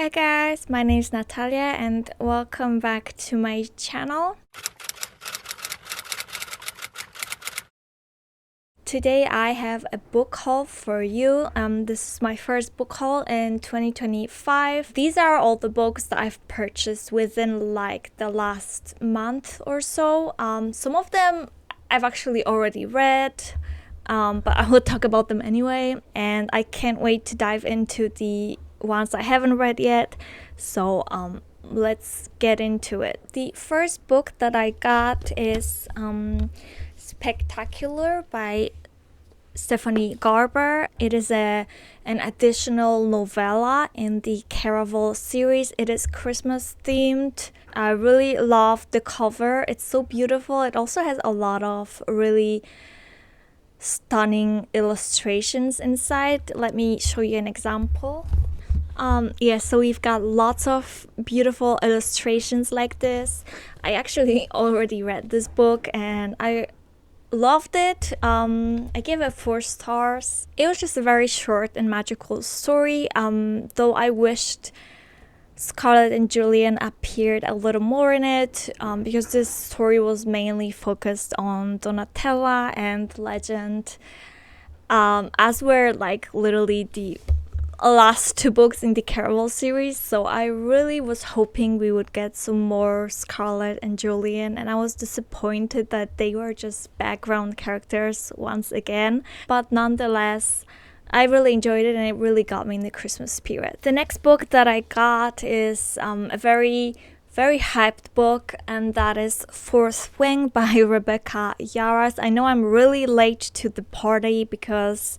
Hi guys, my name is Natalia and welcome back to my channel. Today I have a book haul for you. This is my first book haul in 2025. These are all the books that I've purchased within like the last month or so. Some of them I've actually already read, but I will talk about them anyway. And I can't wait to dive into the ones I haven't read yet. So let's get into it. The first book that I got is Spectacular by Stephanie Garber. It is an additional novella in the Caraval series. It is Christmas themed. I really love the cover. It's so beautiful. It also has a lot of really stunning illustrations inside. Let me show you an example. So we've got lots of beautiful illustrations like this. I actually already read this book and I loved it. I gave it 4 stars. It was just a very short and magical story, though I wished Scarlett and Julian appeared a little more in it, because this story was mainly focused on Donatella and Legend, as were like literally the last 2 books in the Caraval series. So I really was hoping we would get some more Scarlett and Julian, and I was disappointed that they were just background characters once again. But nonetheless, I really enjoyed it and it really got me in the Christmas spirit. The next book that I got is a very hyped book, and that is Fourth Wing by Rebecca Yarros. I know I'm really late to the party because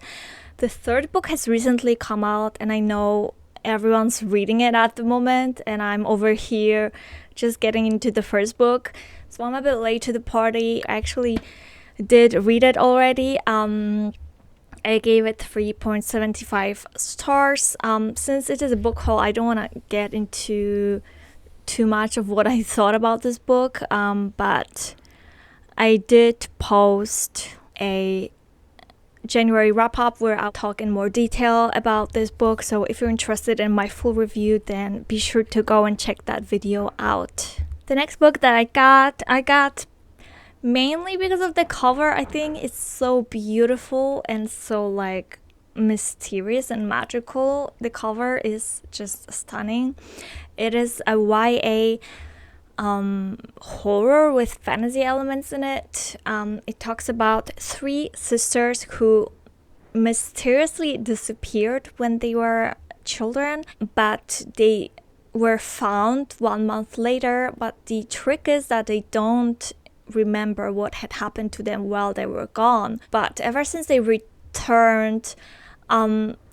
the 3rd book has recently come out and I know everyone's reading it at the moment, and I'm over here just getting into the 1st book. So I'm a bit late to the party. I actually did read it already. I gave it 3.75 stars. Since it is a book haul, I don't want to get into too much of what I thought about this book, but I did post a January wrap-up where I'll talk in more detail about this book. So if you're interested in my full review, then be sure to go and check that video out. The next book that I got mainly because of the cover. I think it's so beautiful and so like mysterious and magical. The cover is just stunning. It is a YA horror with fantasy elements in it. It talks about 3 sisters who mysteriously disappeared when they were children, but they were found 1 month later. But the trick is that they don't remember what had happened to them while they were gone. But ever since they returned,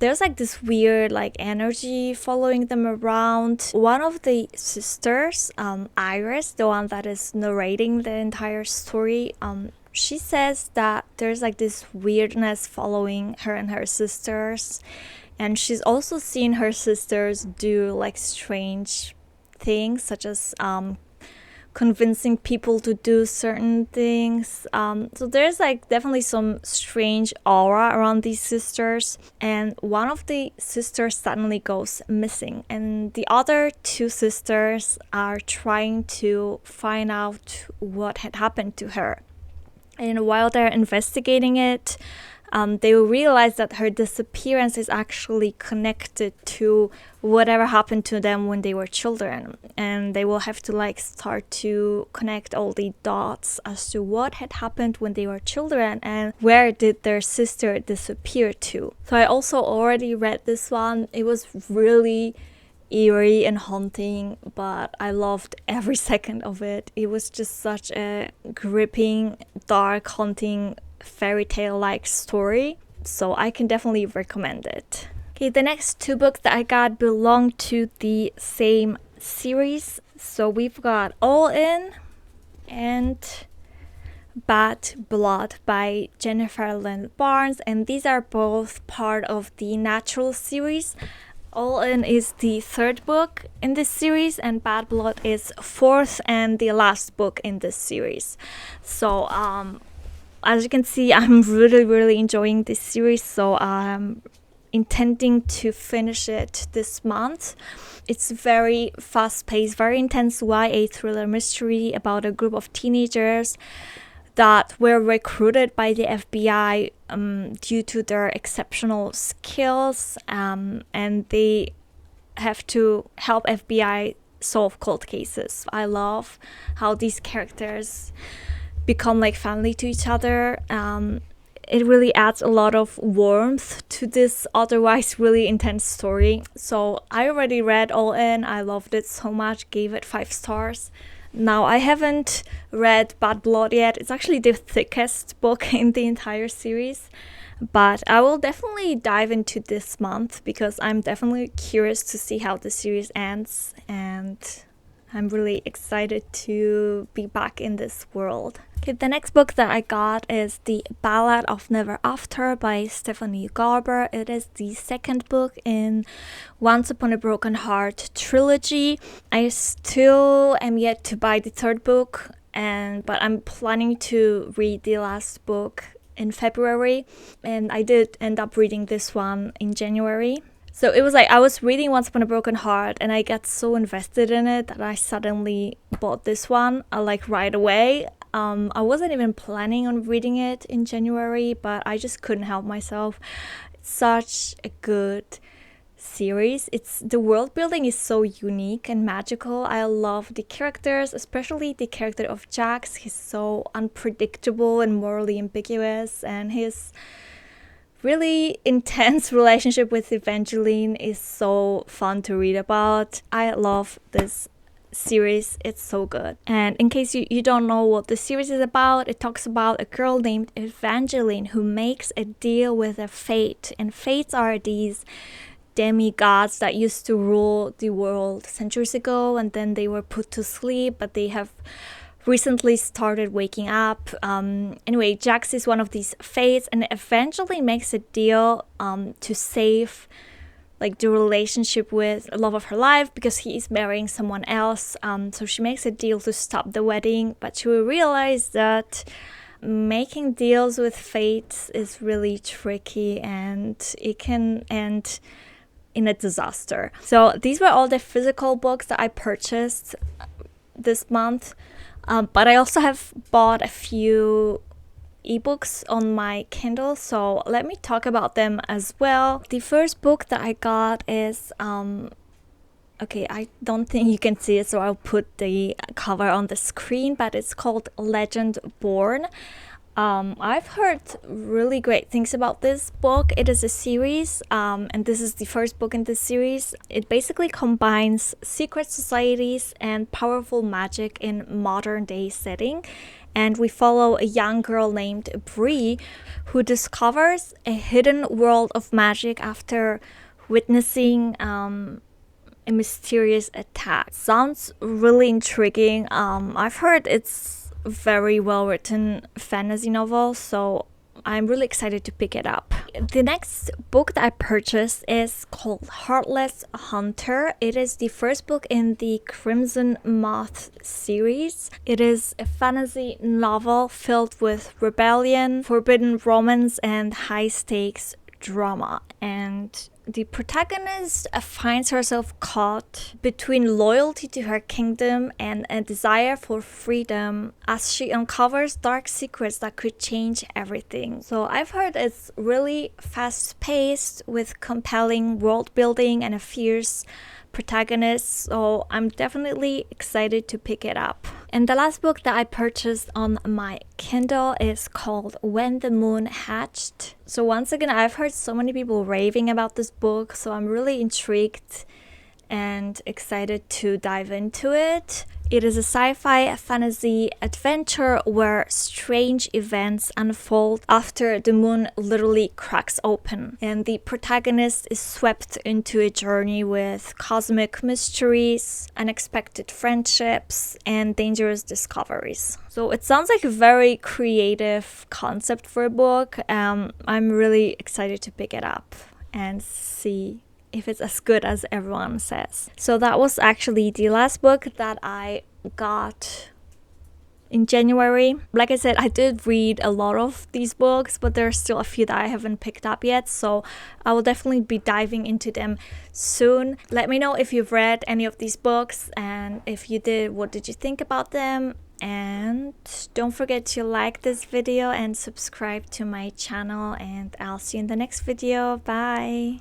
there's like this weird like energy following them around. One of the sisters, Iris, the one that is narrating the entire story, she says that there's like this weirdness following her and her sisters, and she's also seen her sisters do like strange things, such as convincing people to do certain things. So there's like definitely some strange aura around these sisters, and one of the sisters suddenly goes missing, and the other 2 sisters are trying to find out what had happened to her. And while they're investigating it, they will realize that her disappearance is actually connected to whatever happened to them when they were children, and they will have to like start to connect all the dots as to what had happened when they were children and where did their sister disappear to. So I also already read this one. It was really eerie and haunting, but I loved every second of it. It was just such a gripping, dark, haunting fairy tale like story, so I can definitely recommend it. Okay, the next 2 books that I got belong to the same series. So we've got All In and Bad Blood by Jennifer Lynn Barnes, and these are both part of the Natural series. All In is the 3rd book in this series, and Bad Blood is 4th and the last book in this series. So as you can see, I'm really enjoying this series, so intending to finish it this month. It's very fast-paced, very intense YA thriller mystery about a group of teenagers that were recruited by the FBI due to their exceptional skills, and they have to help FBI solve cold cases. I love how these characters become like family to each other. It really adds a lot of warmth to this otherwise really intense story. So I already read All In. I loved it so much, gave it 5 stars. Now, I haven't read Bad Blood yet. It's actually the thickest book in the entire series. But I will definitely dive into this month because I'm definitely curious to see how the series ends. And I'm really excited to be back in this world. Okay, the next book that I got is The Ballad of Never After by Stephanie Garber. It is the second book in Once Upon a Broken Heart trilogy. I still am yet to buy the third book, but I'm planning to read the last book in February, and I did end up reading this one in January. So it was like I was reading Once Upon a Broken Heart and I got so invested in it that I suddenly bought this one like right away. I wasn't even planning on reading it in January, but I just couldn't help myself. It's such a good series. The world building is so unique and magical. I love the characters, especially the character of Jax. He's so unpredictable and morally ambiguous, and his really intense relationship with Evangeline is so fun to read about. I love this series. It's so good. And in case you don't know what the series is about, it talks about a girl named Evangeline who makes a deal with a fate. And fates are these demigods that used to rule the world centuries ago, and then they were put to sleep, but they have recently started waking up. Anyway, Jax is one of these fates and eventually makes a deal to save like the relationship with the love of her life because he is marrying someone else. So she makes a deal to stop the wedding, but she will realize that making deals with fate is really tricky and it can end in a disaster. So these were all the physical books that I purchased this month. But I also have bought a few ebooks on my Kindle, so let me talk about them as well. The first book that I got is okay, I don't think you can see it, so I'll put the cover on the screen, but it's called Legend Born. I've heard really great things about this book. It is a series, and this is the first book in this series. It basically combines secret societies and powerful magic in modern day setting. And we follow a young girl named Bree who discovers a hidden world of magic after witnessing a mysterious attack. Sounds really intriguing. I've heard it's very well written fantasy novel, so I'm really excited to pick it up. The next book that I purchased is called Heartless Hunter. It is the first book in the Crimson Moth series. It is a fantasy novel filled with rebellion, forbidden romance, and high stakes drama. And the protagonist finds herself caught between loyalty to her kingdom and a desire for freedom as she uncovers dark secrets that could change everything. So I've heard it's really fast-paced with compelling world building and a fierce protagonist, so I'm definitely excited to pick it up. And the last book that I purchased on my Kindle is called When the Moon Hatched. So once again, I've heard so many people raving about this book, so I'm really intrigued and excited to dive into it. It is a sci-fi fantasy adventure where strange events unfold after the moon literally cracks open. And the protagonist is swept into a journey with cosmic mysteries, unexpected friendships, and dangerous discoveries. So it sounds like a very creative concept for a book. I'm really excited to pick it up and see if it's as good as everyone says. So that was actually the last book that I got in January. Like I said, I did read a lot of these books, but there's still a few that I haven't picked up yet, so I will definitely be diving into them soon. Let me know if you've read any of these books, and if you did, what did you think about them? And don't forget to like this video and subscribe to my channel, and I'll see you in the next video. Bye!